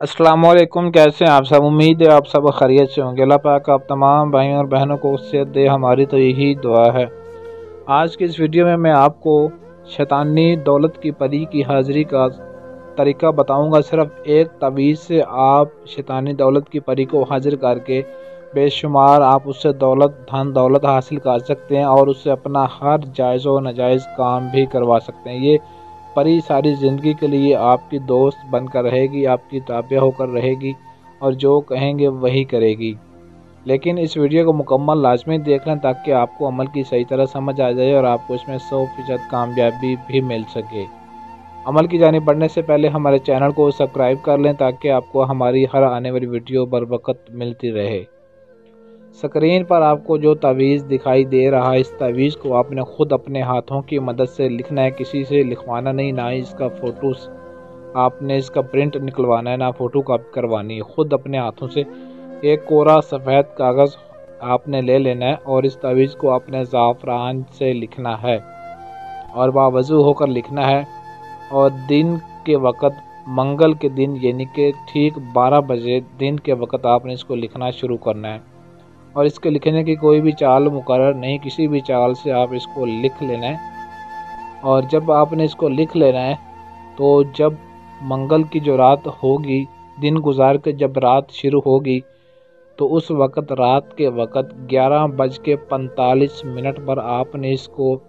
अस्सलाम वालेकुम। कैसे हैं आप सब? उम्मीद है आप सब खैरियत से होंगे। अल्लाह पाक आप तमाम भाइयों और बहनों को सेहत दे, हमारी तो यही दुआ है। आज की इस वीडियो में मैं आपको शैतानी दौलत की परी की हाज़िरी का तरीका बताऊंगा। सिर्फ एक तवीज़ से आप शैतानी दौलत की परी को हाजिर करके बेशुमार आप उससे धन दौलत हासिल कर सकते हैं और उससे अपना हर जायज़ व नाजायज़ काम भी करवा सकते हैं। ये परी सारी ज़िंदगी के लिए आपकी दोस्त बनकर रहेगी, आपकी ताबिया होकर रहेगी और जो कहेंगे वही करेगी। लेकिन इस वीडियो को मुकम्मल लाजमी देख लें ताकि आपको अमल की सही तरह समझ आ जाए और आपको इसमें 100% कामयाबी भी मिल सके। अमल की जानिब बढ़ने से पहले हमारे चैनल को सब्सक्राइब कर लें ताकि आपको हमारी हर आने वाली वीडियो बर वक्त मिलती रहे। स्क्रीन पर आपको जो तावीज़ दिखाई दे रहा है, इस तावीज़ को आपने ख़ुद अपने हाथों की मदद से लिखना है, किसी से लिखवाना नहीं, ना ही इसका फ़ोटोस आपने इसका प्रिंट निकलवाना है, ना फ़ोटो कॉपी करवानी है। ख़ुद अपने हाथों से एक कोरा सफ़ेद कागज़ आपने ले लेना है और इस तावीज़ को आपने ज़ाफ़रान से लिखना है और बावज़ू होकर लिखना है। और दिन के वक़्त मंगल के दिन यानी कि ठीक 12 बजे दिन के वक़्त आपने इसको लिखना शुरू करना है और इसके लिखने की कोई भी चाल मुकर्रर नहीं, किसी भी चाल से आप इसको लिख लेना है। और जब आपने इसको लिख लेना है तो जब मंगल की जो रात होगी, दिन गुजार के जब रात शुरू होगी तो उस वक़्त रात के वक़्त 11:45 पर आपने इसको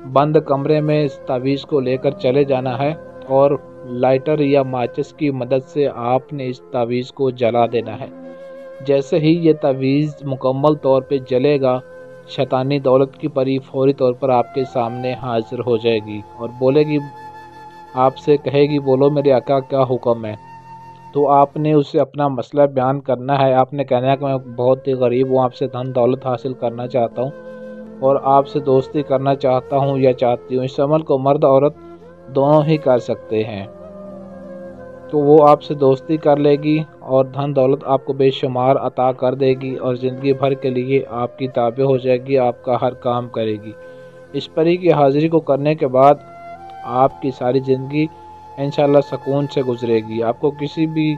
बंद कमरे में इस तावीज़ को लेकर चले जाना है और लाइटर या माचिस की मदद से आपने इस तावीज़ को जला देना है। जैसे ही ये तावीज़ मुकम्मल तौर पे जलेगा, शैतानी दौलत की परी फौरी तौर पर आपके सामने हाजिर हो जाएगी और बोलेगी, आपसे कहेगी, बोलो मेरे आका क्या हुक्म है। तो आपने उससे अपना मसला बयान करना है। आपने कहना है कि मैं बहुत ही गरीब हूँ, आपसे धन दौलत हासिल करना चाहता हूँ और आपसे दोस्ती करना चाहता हूँ या चाहती हूँ। इस अमल को मर्द औरत दोनों ही कर सकते हैं। तो वो आपसे दोस्ती कर लेगी और धन दौलत आपको बेशुमार अता कर देगी और ज़िंदगी भर के लिए आपकी ताबे हो जाएगी, आपका हर काम करेगी। इस परी की हाज़िरी को करने के बाद आपकी सारी ज़िंदगी इंशाअल्लाह सुकून से गुजरेगी। आपको किसी भी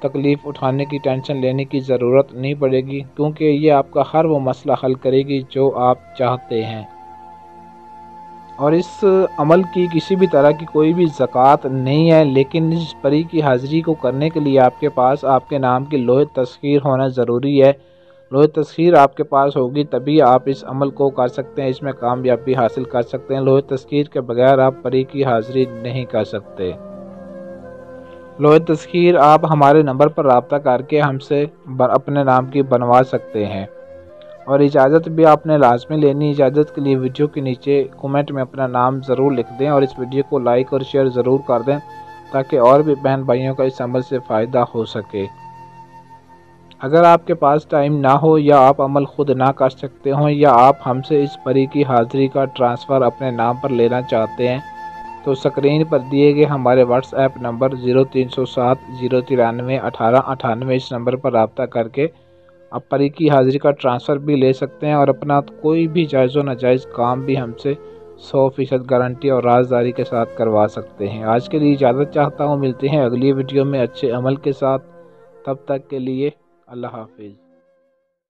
तकलीफ़ उठाने की, टेंशन लेने की ज़रूरत नहीं पड़ेगी, क्योंकि ये आपका हर वो मसला हल करेगी जो आप चाहते हैं। और इस अमल की किसी भी तरह की कोई भी ज़कात नहीं है, लेकिन इस परी की हाज़िरी को करने के लिए आपके पास आपके नाम की लोहे तस्खीर होना ज़रूरी है। लोहे तस्खीर आपके पास होगी तभी आप इस अमल को कर सकते हैं, इसमें कामयाबी हासिल कर सकते हैं। लोहे तस्खीर के बगैर आप परी की हाज़िरी नहीं कर सकते। लोहे तस्खीर आप हमारे नंबर पर रब्ता करके हमसे अपने नाम की बनवा सकते हैं और इजाज़त भी आपने लाजमी लेनी। इजाज़त के लिए वीडियो के नीचे कमेंट में अपना नाम ज़रूर लिख दें और इस वीडियो को लाइक और शेयर ज़रूर कर दें ताकि और भी बहन भाइयों का इस अमल से फ़ायदा हो सके। अगर आपके पास टाइम ना हो या आप अमल खुद ना कर सकते हों या आप हमसे इस परी की हाज़िरी का ट्रांसफ़र अपने नाम पर लेना चाहते हैं तो स्क्रीन पर दिए गए हमारे व्हाट्सएप नंबर 0307 093 1898 इस नंबर पर रब्ता करके आप परी की हाज़िरी का ट्रांसफ़र भी ले सकते हैं और अपना कोई भी जायज़ व नाजायज़ काम भी हमसे 100% गारंटी और राजदारी के साथ करवा सकते हैं। आज के लिए इजाज़त चाहता हूँ, मिलते हैं अगली वीडियो में अच्छे अमल के साथ। तब तक के लिए अल्लाह हाफिज़।